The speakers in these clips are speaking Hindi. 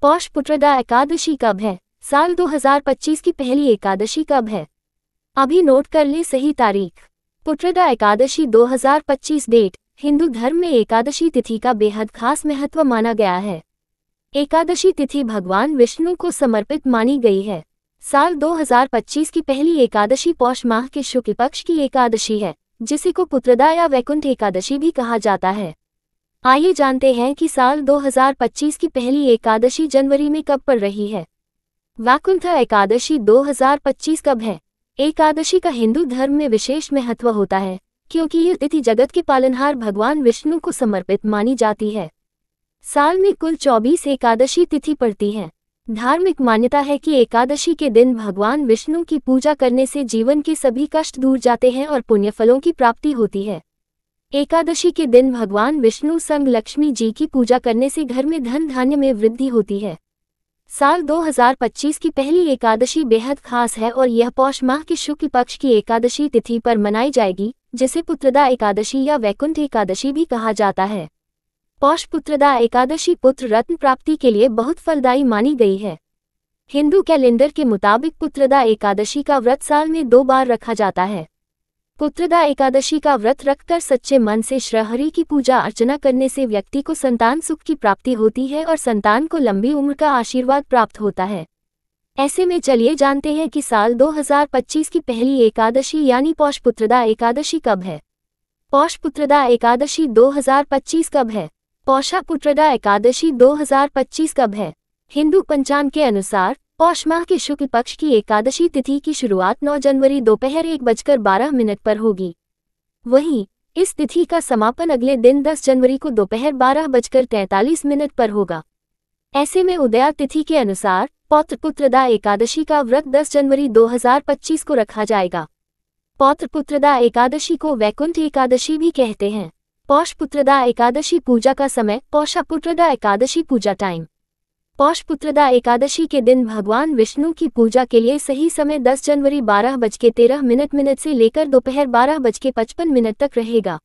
पौष पुत्रदा एकादशी कब है? साल 2025 की पहली एकादशी कब है? अभी नोट कर ले सही तारीख। पुत्रदा एकादशी 2025 डेट। हिंदू धर्म में एकादशी तिथि का बेहद खास महत्व माना गया है। एकादशी तिथि भगवान विष्णु को समर्पित मानी गई है। साल 2025 की पहली एकादशी पौष माह के शुक्ल पक्ष की एकादशी है, जिसे को पुत्रदा या वैकुंठ एकादशी भी कहा जाता है। आइए जानते हैं कि साल 2025 की पहली एकादशी जनवरी में कब पड़ रही है। वैकुंठ एकादशी 2025 कब है? एकादशी का हिंदू धर्म में विशेष महत्व होता है, क्योंकि यह तिथि जगत के पालनहार भगवान विष्णु को समर्पित मानी जाती है। साल में कुल 24 एकादशी तिथि पड़ती हैं। धार्मिक मान्यता है कि एकादशी के दिन भगवान विष्णु की पूजा करने से जीवन के सभी कष्ट दूर जाते हैं और पुण्य फलों की प्राप्ति होती है। एकादशी के दिन भगवान विष्णु संग लक्ष्मी जी की पूजा करने से घर में धन धान्य में वृद्धि होती है। साल 2025 की पहली एकादशी बेहद खास है और यह पौष माह के शुक्ल पक्ष की एकादशी तिथि पर मनाई जाएगी, जिसे पुत्रदा एकादशी या वैकुंठ एकादशी भी कहा जाता है। पौष पुत्रदा एकादशी पुत्र रत्न प्राप्ति के लिए बहुत फलदायी मानी गई है। हिंदू कैलेंडर के मुताबिक पुत्रदा एकादशी का व्रत साल में 2 बार रखा जाता है। पुत्रदा एकादशी का व्रत रखकर सच्चे मन से श्रीहरि की पूजा अर्चना करने से व्यक्ति को संतान सुख की प्राप्ति होती है और संतान को लंबी उम्र का आशीर्वाद प्राप्त होता है। ऐसे में चलिए जानते हैं कि साल 2025 की पहली एकादशी यानी पौष पुत्रदा एकादशी कब है। पौष पुत्रदा एकादशी 2025 कब है? पौषा पुत्रदा एकादशी 2025 कब है? हिंदू पंचांग के अनुसार पौष माह के शुक्ल पक्ष की एकादशी तिथि की शुरुआत 9 जनवरी दोपहर 1:12 पर होगी। वहीं इस तिथि का समापन अगले दिन 10 जनवरी को दोपहर 12:43 पर होगा। ऐसे में उदया तिथि के अनुसार पौत्र पुत्रदा एकादशी का व्रत 10 जनवरी 2025 को रखा जाएगा। पौत्र पुत्रदा एकादशी को वैकुंठ एकादशी भी कहते हैं। पौष पुत्रदा एकादशी पूजा का समय। पौषा पुत्रदा एकादशी पूजा टाइम। पौष पुत्रदा एकादशी के दिन भगवान विष्णु की पूजा के लिए सही समय 10 जनवरी 12:13 से लेकर दोपहर 12:55 तक रहेगा।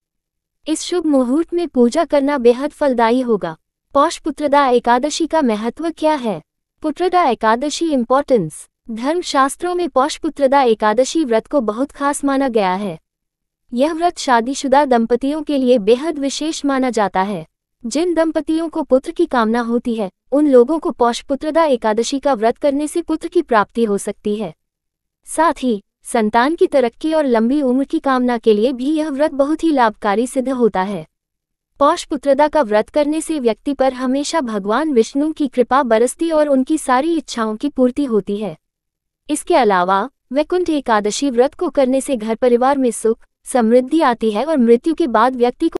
इस शुभ मुहूर्त में पूजा करना बेहद फलदायी होगा। पौष पुत्रदा एकादशी का महत्व क्या है? पुत्रदा एकादशी इम्पोर्टेंस। धर्मशास्त्रों में पौष पुत्रदा एकादशी व्रत को बहुत खास माना गया है। यह व्रत शादीशुदा दंपतियों के लिए बेहद विशेष माना जाता है। जिन दंपतियों को पुत्र की कामना होती है, उन लोगों को पौष पुत्रदा एकादशी का व्रत करने से पुत्र की प्राप्ति हो सकती है। साथ ही संतान की तरक्की और लंबी उम्र की कामना के लिए भी यह व्रत बहुत ही लाभकारी सिद्ध होता है। पौष पुत्रदा का व्रत करने से व्यक्ति पर हमेशा भगवान विष्णु की कृपा बरसती और उनकी सारी इच्छाओं की पूर्ति होती है। इसके अलावा वैकुंठ एकादशी व्रत को करने से घर परिवार में सुख समृद्धि आती है और मृत्यु के बाद व्यक्ति को